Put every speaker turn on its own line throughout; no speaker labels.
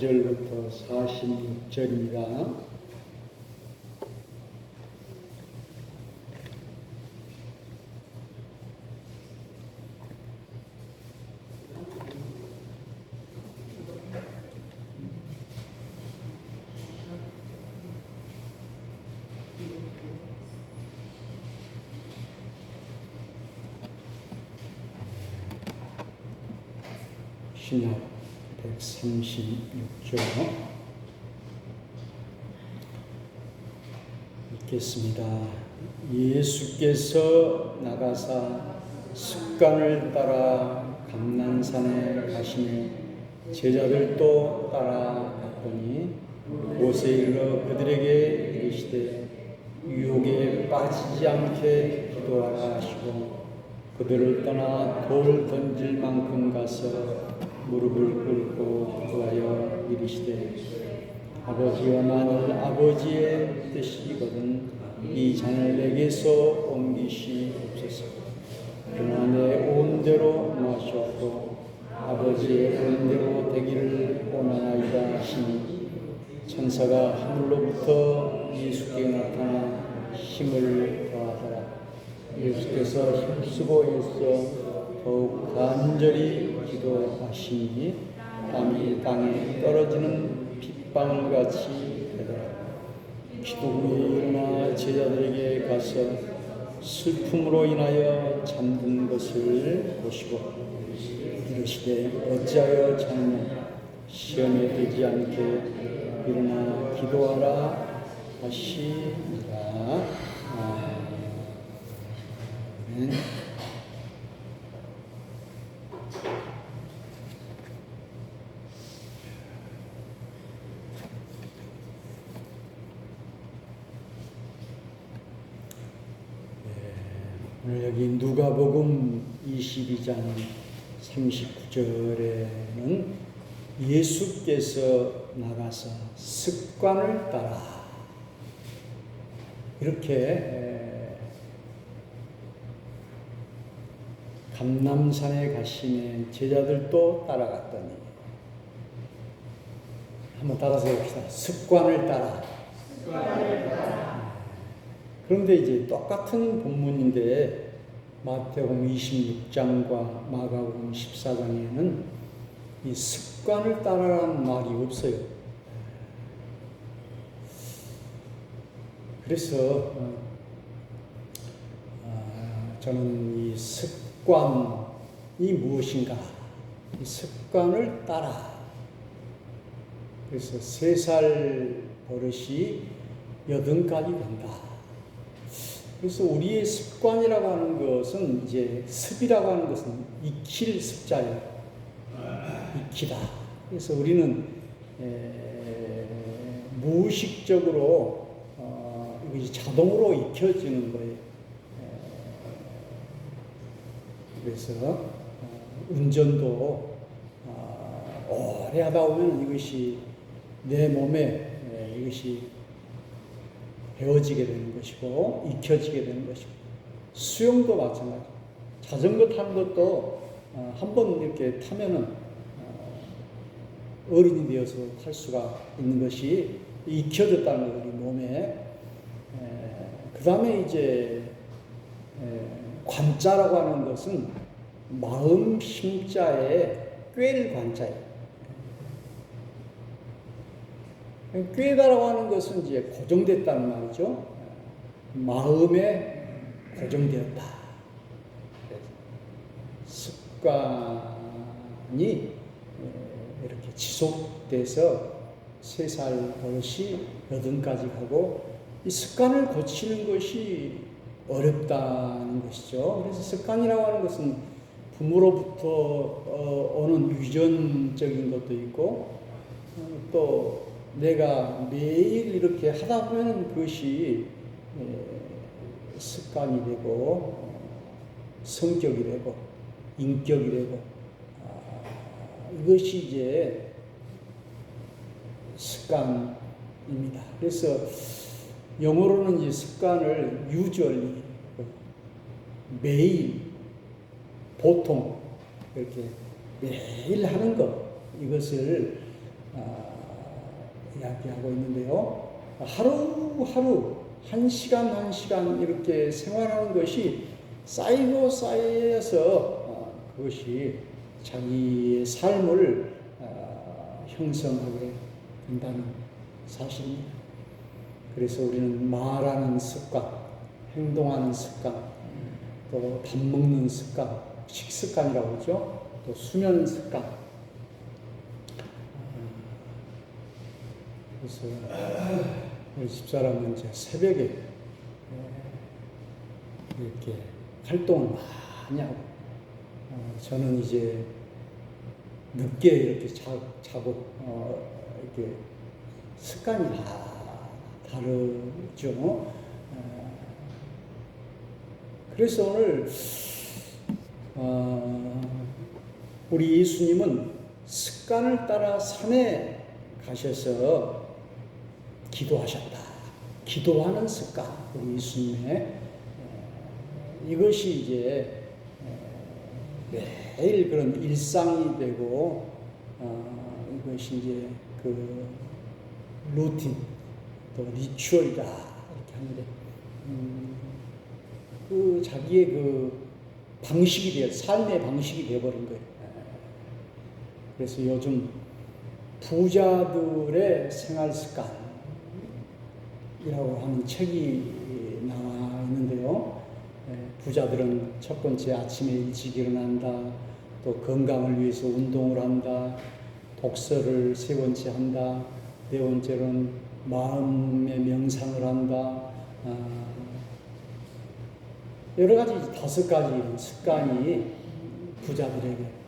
39절부터 46절입니다. 신약 136조 읽겠습니다. 예수께서 나가사 습관을 따라 감난산에 가시니 제자들도 따라갔더니 곳에 이르러 그들에게 이르시되 유혹에 빠지지 않게 기도하라 하시고 그들을 떠나 돌 던질 만큼 가서 무릎을 꿇고 기도하여 이르시되 아버지와 만일 아버지의 뜻이거든 이 잔을 내게서 옮기시옵소서. 그러나 내 온대로 마시옵고 아버지의 온대로 되기를 원하나이다 하시니 천사가 하늘로부터 예수께 나타나 힘을 더하더라. 예수께서 힘쓰고 애써 더욱 간절히 기도하시니 땀이 땅에 떨어지는 빗방울 같이 되더라. 기도 후에 일어나 제자들에게 가서 슬픔으로 인하여 잠든 것을 보시고 이르시되 어찌하여 잠냐 시험에 들지 않게 일어나 기도하라 하시니라. 아멘. 오늘 여기 누가복음 22장 39절에는 예수께서 나가서 습관을 따라 이렇게 감람산에 가시는 제자들도 따라갔더니 한번 따라서 해봅시다. 습관을 따라. 그런데 이제 똑같은 본문인데 마태복음 26장과 마가복음 14장에는 이 습관을 따라라는 말이 없어요. 그래서 저는 이 습관이 무엇인가, 이 습관을 따라. 그래서 3살 버릇이 80까지 된다. 그래서 우리의 습관이라고 하는 것은 이제 습이라고 하는 것은 익힐 습자예요. 익히다. 그래서 우리는 무의식적으로 이것이 자동으로 익혀지는 거예요. 그래서 운전도 오래 하다 보면 이것이 내 몸에 이것이 배워지게 되는 것이고 익혀지게 되는 것이고 수영도 마찬가지. 자전거 타는 것도 한번 이렇게 타면은 어른이 되어서 탈 수가 있는 것이 익혀졌다는 거예요, 우리 몸에. 그 다음에 이제 관자라고 하는 것은 마음 심자에 꿰를 관자예요. 꿰다라고 하는 것은 이제 고정됐다는 말이죠. 마음에 고정되었다. 습관이 이렇게 지속돼서 3살 버릇이 80까지 가고 이 습관을 고치는 것이 어렵다는 것이죠. 그래서 습관이라고 하는 것은 부모로부터 오는 유전적인 것도 있고 또 내가 매일 이렇게 하다 보면 그것이 습관이 되고 성격이 되고 인격이 되고 이것이 이제 습관입니다. 그래서 영어로는 이 습관을 usually 매일 보통 이렇게 매일 하는 것 이것을 이야기하고 있는데요. 하루하루 한 시간 한 시간 이렇게 생활하는 것이 쌓여서 그것이 자기의 삶을 형성하게 된다는 사실입니다. 그래서 우리는 말하는 습관, 행동하는 습관, 또 밥 먹는 습관, 식습관이라고 그러죠. 또 수면 습관. 그래서 우리 집사람은 이제 새벽에 이렇게 활동을 많이 하고, 저는 이제 늦게 이렇게 자고, 이렇게 습관이 다르죠. 그래서 오늘 우리 예수님은 습관을 따라 산에 가셔서 기도하셨다. 기도하는 습관, 우리 예수님의 이것이 이제 매일 그런 일상이 되고 이것이 이제 그 루틴 또 리추얼이다 이렇게 하는데 그 자기의 그 방식이 되어 삶의 방식이 되어버린 거예요. 그래서 요즘 부자들의 생활 습관이라고 하는 책이 나와 있는데요. 부자들은 첫 번째 아침에 일찍 일어난다. 또 건강을 위해서 운동을 한다. 독서를 세 번째 한다. 네 번째로는 마음의 명상을 한다. 여러 가지 5가지 이런 습관이 부자들에게.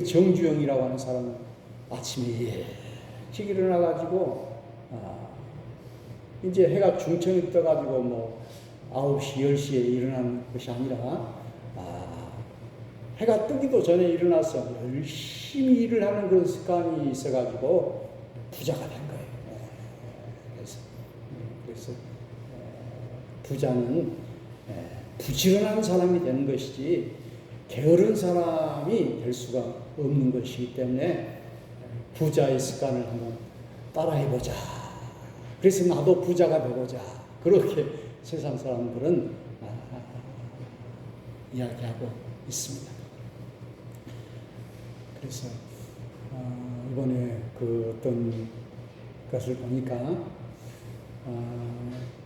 정주영이라고 하는 사람은 아침에 일찍 일어나가지고 이제 해가 중천이 떠가지고 뭐 9시, 10시에 일어나는 것이 아니라 해가 뜨기도 전에 일어나서 열심히 일을 하는 그런 습관이 있어가지고 부자가 된 거예요. 그래서 부자는 부지런한 사람이 되는 것이지 게으른 사람이 될 수가 없는 것이기 때문에 부자의 습관을 한번 따라해보자. 그래서 나도 부자가 되고자. 그렇게 세상 사람들은 이야기하고 있습니다. 그래서 이번에 그 어떤 것을 보니까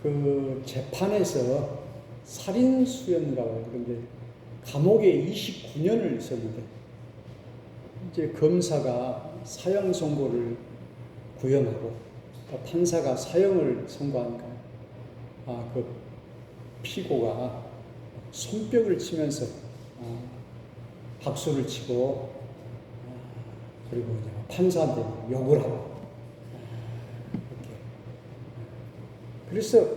그 재판에서 살인수였는가요. 그런데 감옥에 29년을 있었는데 이제 검사가 사형 선고를 구형하고 판사가 사형을 선고하니까 그 피고가 손뼉을 치면서 박수를 치고 그리고 판사한테 욕을 하고 이렇게. 그래서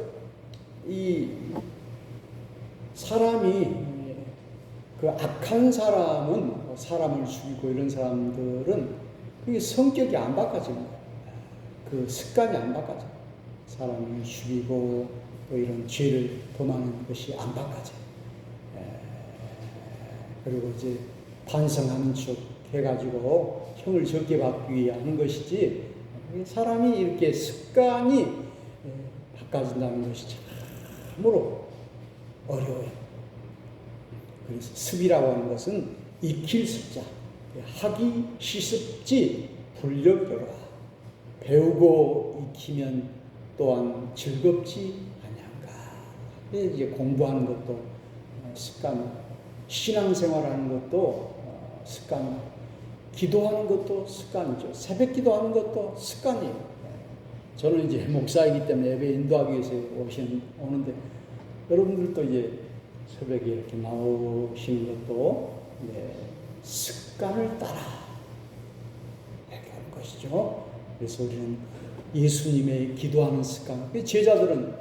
이 사람이 그 악한 사람은 사람을 죽이고 이런 사람들은 그게 성격이 안 바꿔지는 거예요. 그 습관이 안 바꿔져요. 사람을 죽이고 또 이런 죄를 범하는 것이 안 바꿔져요. 그리고 이제 반성하는 척 해가지고 형을 적게 받기 위해 하는 것이지 사람이 이렇게 습관이 바꿔진다는 것이 참으로 어려워요. 그래서 습이라고 하는 것은 익힐 습자, 하기 시습지 불력여라. 배우고 익히면 또한 즐겁지 아니한가. 이제 공부하는 것도 습관, 신앙생활하는 것도 습관, 기도하는 것도 습관이죠. 새벽 기도하는 것도 습관이에요. 저는 이제 목사이기 때문에 예배 인도하기 위해서 오는데 여러분들도 이제 새벽에 이렇게 나오시는 것도 습관을 따라 이렇게 하는 것이죠. 그래서 우리는 예수님의 기도하는 습관, 제자들은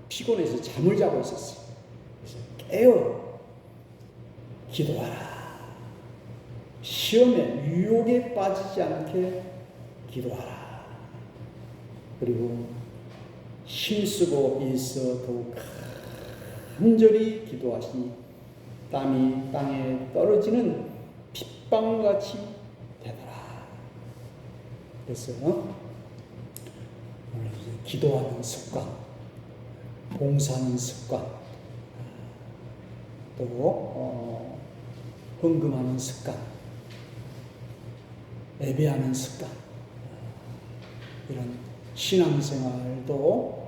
피곤해서 잠을 자고 있었어요. 그래서 깨어 기도하라. 시험에 유혹에 빠지지 않게 기도하라. 그리고 힘쓰고 있어 더욱 간절히 기도하시니 땀이 땅에 떨어지는 빗방울같이 되더라. 그래서 이제 기도하는 습관, 봉사하는 습관, 또 헌금하는 습관, 예배하는 습관, 이런 신앙생활도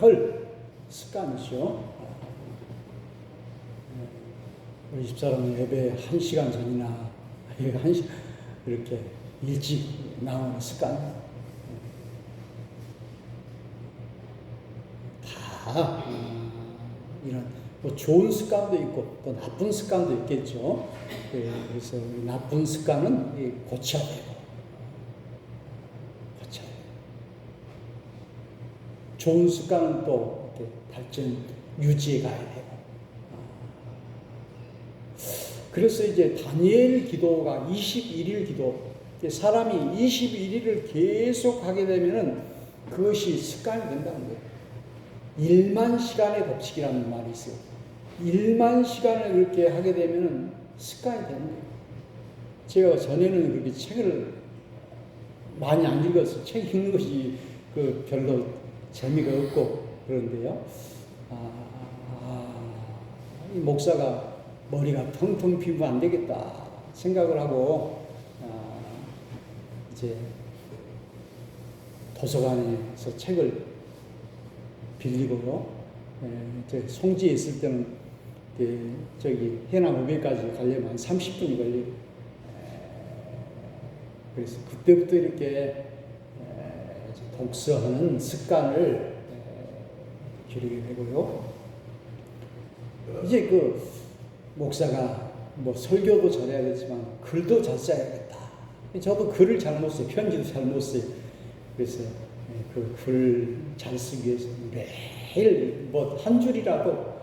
늘 습관이죠. 우리 집사람은 예배 1시간 전이나 이렇게 일찍 나오는 습관. 다 이런 뭐 좋은 습관도 있고 또 나쁜 습관도 있겠죠. 그래서 나쁜 습관은 고쳐야 되고, 좋은 습관은 또 발전 유지해 가야 되고. 그래서 이제 다니엘 기도가 21일 기도, 사람이 21일을 계속 하게 되면은 그것이 습관이 된다는 거예요. 1만 시간의 법칙이라는 말이 있어요. 1만 시간을 그렇게 하게 되면은 습관이 되는 거예요. 제가 전에는 그렇게 책을 많이 안 읽었어요. 책 읽는 것이 별로 재미가 없고 그런데요. 이 목사가 머리가 텅텅 비우면 안 되겠다 생각을 하고 이제 도서관에서 책을 빌리고 송지에 있을 때는 저기 해남 우배까지 가려면 한 30분이 걸려요. 그래서 그때부터 이렇게 독서하는 습관을 기르게 되고요. 이제 목사가 뭐 설교도 잘해야겠지만 글도 잘 써야겠다. 저도 글을 잘 못 써요. 편지도 잘 못 써요. 그래서 그 글 잘 쓰기 위해서 매일 뭐 한 줄이라도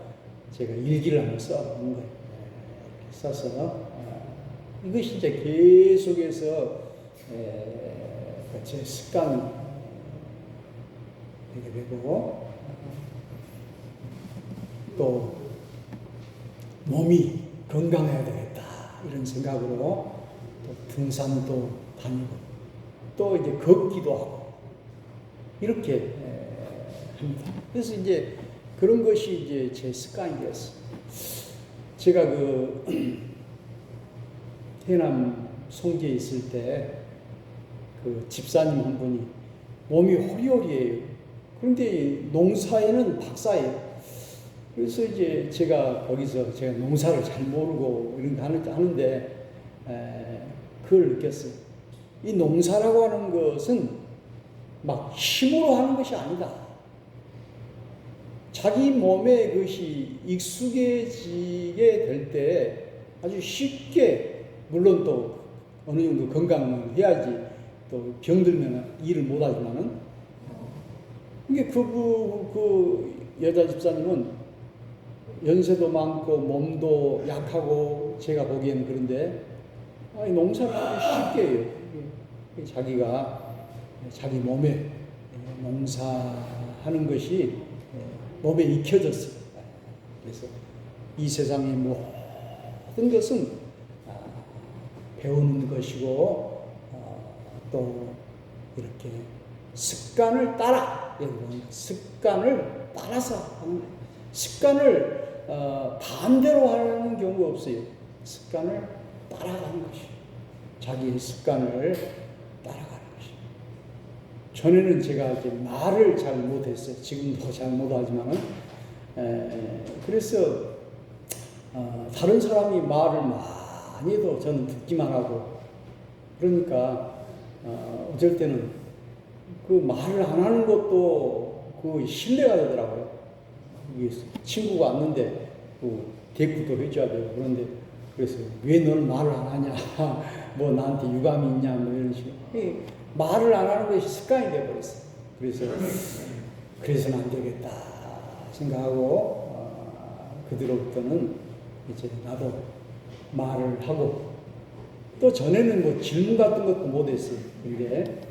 제가 일기를 한번 써보는 거예요. 써서 이것이 이제 계속해서 제 습관이 되게 되고, 또 몸이 건강해야 되겠다 이런 생각으로 또 등산도 다니고 또 이제 걷기도 하고 이렇게 합니다. 그래서 이제 그런 것이 이제 제 습관이 되었어요. 제가 해남 송지에 있을 때 집사님 한 분이 몸이 호리호리해요. 그런데 농사에는 박사예요. 그래서 이제 제가 거기서 제가 농사를 잘 모르고 이런 거 하는데 그걸 느꼈어요. 이 농사라고 하는 것은 막 힘으로 하는 것이 아니다. 자기 몸에 그것이 익숙해지게 될 때 아주 쉽게, 물론 또 어느 정도 건강을 해야지 또 병들면 일을 못하지만은, 이게 그 여자 집사님은 연세도 많고 몸도 약하고 제가 보기에는 그런데 농사를 쉽게 해요. 자기가 자기 몸에 농사하는 것이 몸에 익혀졌어요. 그래서 이 세상의 모든 것은 배우는 것이고 또 이렇게 습관을 따라, 습관을 따라서 하는 거예요. 습관을 반대로 하는 경우가 없어요. 습관을 따라가는 것이, 자기의 습관을 따라가는 것이. 전에는 제가 이제 말을 잘 못했어요. 지금도 잘 못하지만은, 그래서 다른 사람이 말을 많이 해도 저는 듣기만 하고, 그러니까 어쩔 때는 그 말을 안 하는 것도 그 신뢰가 되더라고요. 친구가 왔는데 대꾸도 해줘야 돼요. 그런데 그래서 왜 너는 말을 안 하냐, 뭐 나한테 유감이 있냐, 뭐 이런 식으로 말을 안 하는 것이 습관이 되어버렸어요. 그래서는 안 되겠다 생각하고 그 뒤로부터는 이제 나도 말을 하고, 또 전에는 뭐 질문 같은 것도 못했어요. 근데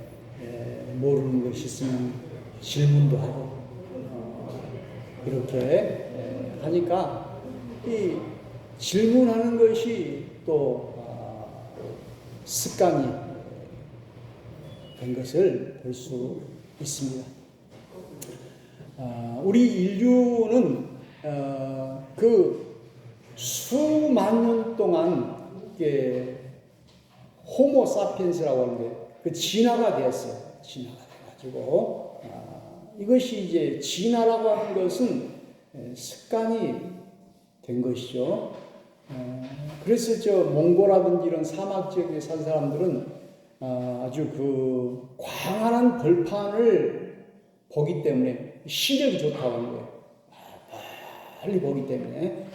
모르는 것이 있으면 질문도 하고 이렇게 하니까 이 질문하는 것이 또 습관이 된 것을 볼 수 있습니다. 우리 인류는 그 수만 년 동안 호모 사피엔스라고 하는 게 그 진화가 되었어요. 진화가 돼가지고 이것이 이제 진화라고 하는 것은 습관이 된 것이죠. 그래서 저 몽고라든지 이런 사막 지역에 산 사람들은 아주 그 광활한 벌판을 보기 때문에 시력이 좋다고 하는 거예요. 빨리 보기 때문에.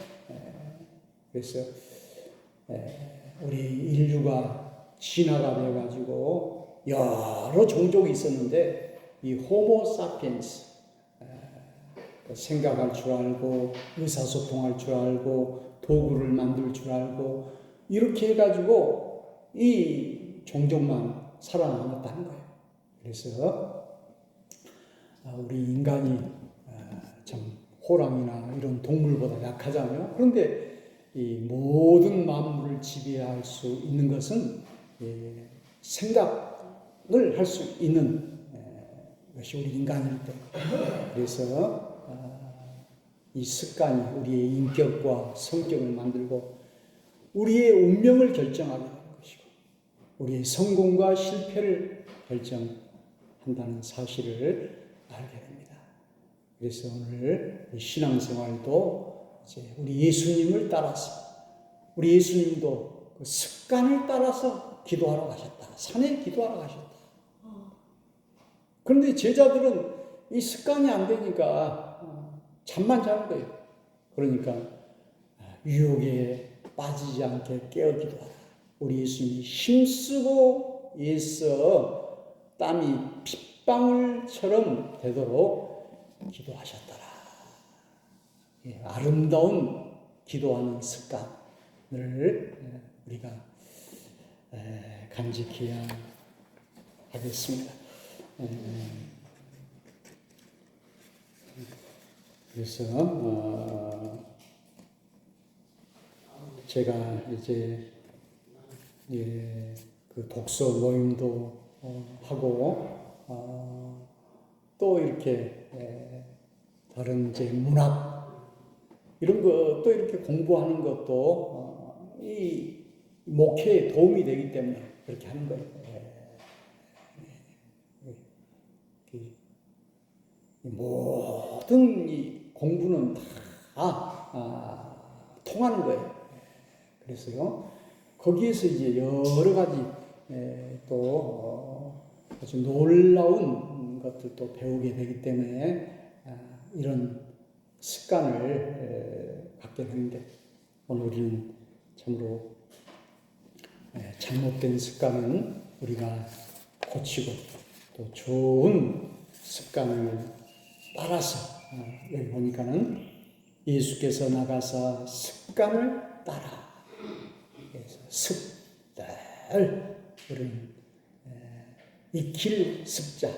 그래서 우리 인류가 진화가 되어가지고 여러 종족이 있었는데 이 호모 사피엔스, 생각할 줄 알고 의사소통할 줄 알고 도구를 만들 줄 알고 이렇게 해가지고 이 종족만 살아남았다는 거예요. 그래서 우리 인간이 참 호랑이나 이런 동물보다 약하잖아요. 그런데 이 모든 만물을 지배할 수 있는 것은 생각을 할 수 있는 것이 우리 인간일 때. 그래서 이 습관이 우리의 인격과 성격을 만들고 우리의 운명을 결정하게 되는 것이고 우리의 성공과 실패를 결정한다는 사실을 알게 됩니다. 그래서 오늘 신앙생활도 이제 우리 예수님을 따라서 우리 예수님도 그 습관을 따라서 기도하러 가셨다. 산에 기도하러 가셨다. 그런데 제자들은 이 습관이 안 되니까 잠만 자는 거예요. 그러니까 유혹에 빠지지 않게 깨어 기도하라. 우리 예수님이 힘쓰고 애써 땀이 핏방울처럼 되도록 기도하셨더라. 아름다운 기도하는 습관을 우리가 간직해야 하겠습니다. 그래서 제가 이제 그 독서 모임도 하고 또 이렇게 다른 이제 문학 이런 것도 이렇게 공부하는 것도 이 목회에 도움이 되기 때문에 그렇게 하는 거예요. 모든 이 공부는 다 통하는 거예요. 그래서요, 거기에서 이제 여러 가지 또 아주 놀라운 것들도 배우게 되기 때문에 이런 습관을 갖게 되는데 오늘 우리는 참으로 잘못된 습관은 우리가 고치고 또 좋은 습관을 따라서 여기 보니까는 예수께서 나가사 습관을 따라 그래서 습들 우리는 익힐 습자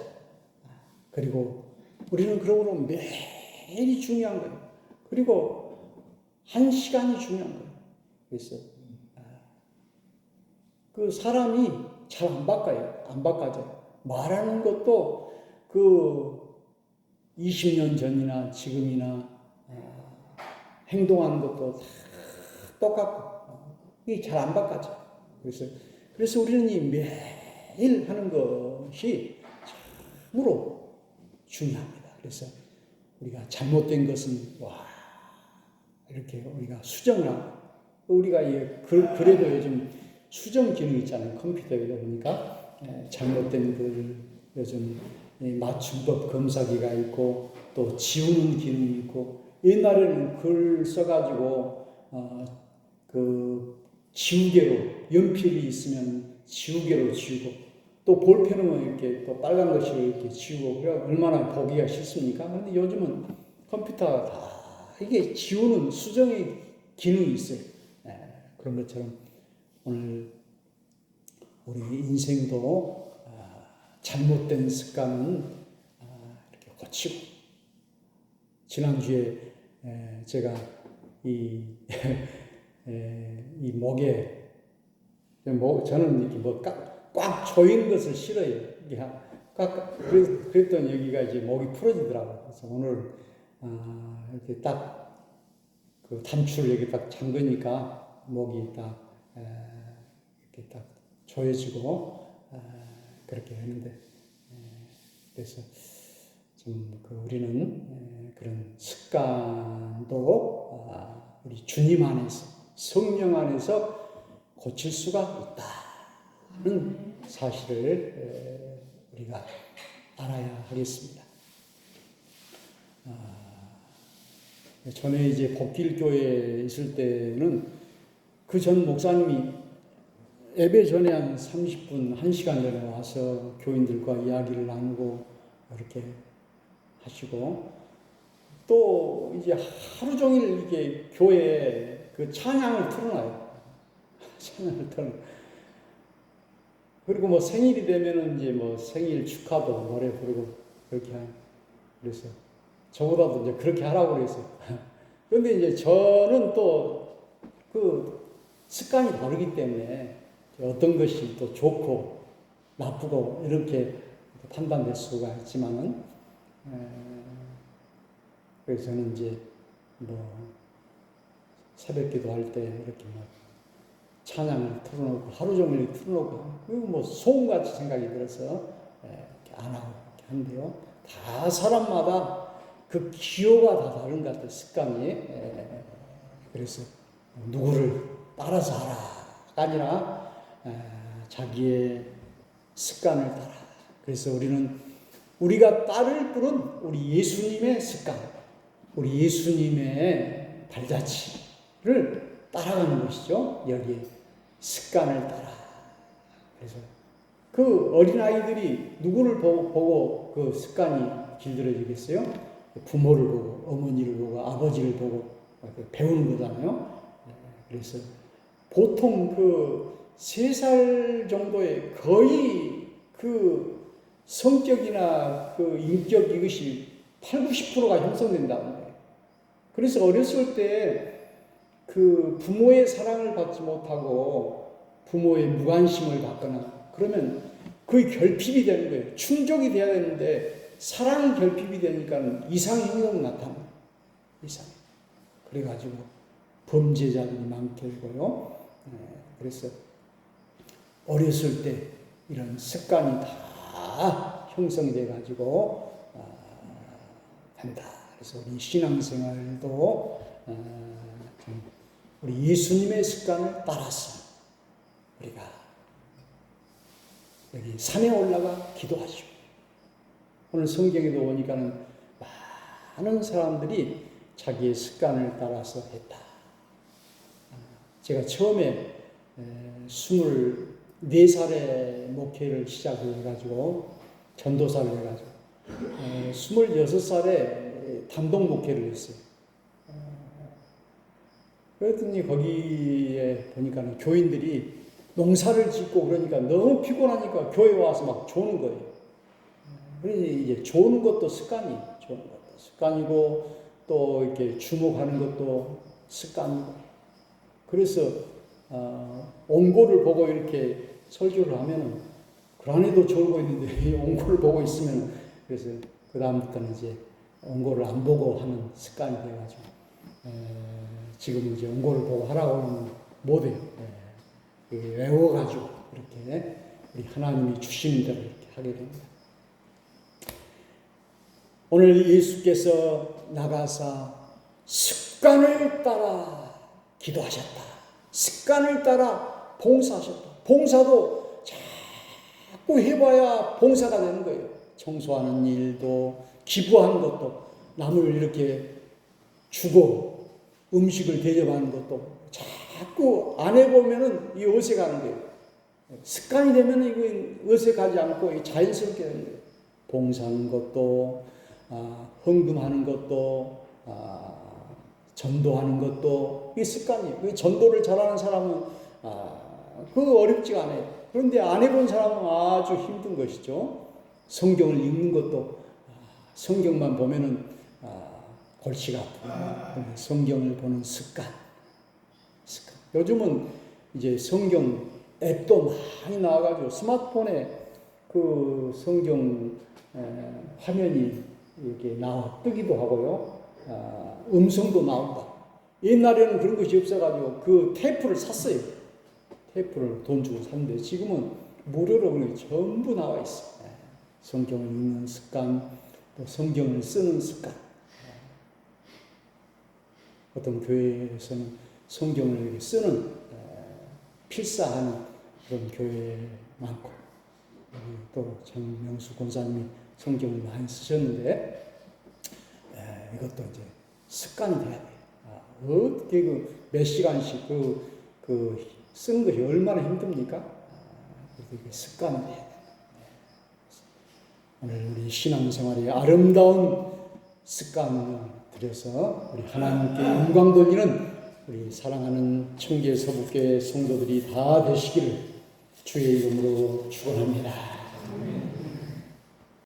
그리고 우리는 그러므로 매일이 중요한 거예요. 그리고 한 시간이 중요한 거예요. 그래서 그 사람이 잘 안 바꿔요. 안 바꿔져요. 말하는 것도 그 20년 전이나 지금이나 행동하는 것도 다 똑같고 이게 잘 안 바꿔져요. 그래서 우리는 이 매일 하는 것이 참으로 중요합니다. 그래서 우리가 잘못된 것은 이렇게 우리가 수정을 하고 우리가 그래도 요즘 수정 기능 있잖아요. 컴퓨터에 보니까 잘못된 글 요즘 맞춤법 검사기가 있고 또 지우는 기능이 있고 옛날에는 글 써가지고 그 지우개로 연필이 있으면 지우개로 지우고 또 볼펜은 이렇게 또 빨간 글씨로 이렇게 지우고 그래 얼마나 보기가 싫습니까? 그런데 요즘은 컴퓨터가 다 이게 지우는 수정의 기능이 있어요. 그런 것처럼 오늘 우리 인생도 잘못된 습관은 이렇게 고치고 지난주에 제가 이 목에 저는 이렇게 꽉 조이는 것을 싫어해요. 그렇게 그랬더니 여기가 이제 목이 풀어지더라고요. 그래서 오늘 이렇게 딱 그 단추를 여기 딱 잠그니까 목이 딱 이렇게 딱 조여지고 그렇게 하는데 그래서 좀 우리는 그런 습관도 우리 주님 안에서 성령 안에서 고칠 수가 있다는 사실을 우리가 알아야 하겠습니다. 전에 이제 복길교회에 있을 때는 그 전 목사님이 예배 전에 한 30분, 1시간 전에 와서 교인들과 이야기를 나누고 이렇게 하시고 또 이제 하루 종일 이게 교회에 그 찬양을 틀어놔요. 찬양을 틀어놔요. 그리고 뭐 생일이 되면은 이제 뭐 생일 축하도 노래 부르고 그렇게 하요. 그래서 저보다도 이제 그렇게 하라고 그랬어요. 그런데 이제 저는 또 그 습관이 다르기 때문에 어떤 것이 또 좋고 나쁘고 이렇게 판단될 수가 있지만은 그래서 저는 이제 뭐 새벽 기도할 때 이렇게 뭐 찬양을 틀어놓고 하루 종일 틀어놓고 그리고 뭐 소음같이 생각이 들어서 이렇게 안 하고 이렇게 한대요. 다 사람마다 그 기호가 다 다른 것 같아요. 습관이. 그래서 누구를 따라서 하라가 아니라 자기의 습관을 따라. 그래서 우리가 따를 분은 우리 예수님의 습관, 우리 예수님의 발자취를 따라가는 것이죠. 여기에 습관을 따라. 그래서 그 어린아이들이 누구를 보고 그 습관이 길들여지겠어요? 부모를 보고, 어머니를 보고, 아버지를 보고 배우는 거잖아요. 그래서 보통 그 3살 정도에 거의 그 성격이나 그 인격 이것이 80~90%가 형성된다는 거예요. 그래서 어렸을 때 그 부모의 사랑을 받지 못하고 부모의 무관심을 받거나 그러면 그게 결핍이 되는 거예요. 충족이 돼야 되는데 사랑이 결핍이 되니까 이상행동이 나타나요. 이상. 그래가지고 범죄자들이 많게 되고요. 그래서 어렸을 때 이런 습관이 다 형성이 돼가지고 된다. 그래서 우리 신앙생활도 우리 예수님의 습관을 따라서 우리가 여기 산에 올라가 기도하시고 오늘 성경에도 보니까는 많은 사람들이 자기의 습관을 따라서 했다. 제가 처음에 24살에 목회를 시작해가지고 전도사를 해가지고 26살에 단독 목회를 했어요. 그랬더니 거기에 보니까 교인들이 농사를 짓고 그러니까 너무 피곤하니까 교회 와서 막 조는 거예요. 그래서 이제 조는 것도 습관이고 또 이렇게 주목하는 것도 습관이고 그래서 옹고를 보고 이렇게 설교를 하면은 그 안에도 졸고 있는데 이 옹고를 보고 있으면 그래서 그 다음부터는 이제 옹고를 안 보고 하는 습관이 돼가지고 지금 이제 옹고를 보고 하라고 하면 못해요. 외워가지고 이렇게 우리 하나님이 주신 대로 이렇게 하게 됩니다. 오늘 예수께서 나가사 습관을 따라 기도하셨다. 습관을 따라 봉사하셨다. 봉사도 자꾸 해봐야 봉사가 되는 거예요. 청소하는 일도 기부하는 것도 남을 이렇게 주고 음식을 대접하는 것도 자꾸 안 해보면은 이 어색하는 거예요. 습관이 되면 이거 어색하지 않고 자연스럽게 되는 거예요. 봉사하는 것도 헌금하는 것도 전도하는 것도 이 습관이에요. 전도를 잘하는 사람은 그거 어렵지가 않아요. 그런데 안 해본 사람은 아주 힘든 것이죠. 성경을 읽는 것도 성경만 보면은 골치가 아프고 성경을 보는 습관. 요즘은 이제 성경 앱도 많이 나와가지고 스마트폰에 그 성경 화면이 이렇게 뜨기도 하고요. 음성도 나온다. 옛날에는 그런 것이 없어가지고 그 테이프를 샀어요. 테이프를 돈 주고 샀는데 지금은 무료로 그냥 전부 나와 있어요. 성경을 읽는 습관, 또 성경을 쓰는 습관. 어떤 교회에서는 성경을 이렇게 쓰는 필사하는 그런 교회 많고, 또 정명수 권사님이 성경을 많이 쓰셨는데 이것도 이제 습관이 돼야 돼요. 어떻게 몇 시간씩 쓰는 것이 얼마나 힘듭니까? 그래서 이게 습관이 돼야 돼요. 오늘 우리 신앙생활의 아름다운 습관을 들여서 우리 하나님께 영광 돌리는 우리 사랑하는 청계 서북교회 성도들이 다 되시기를 주의 이름으로 축원합니다.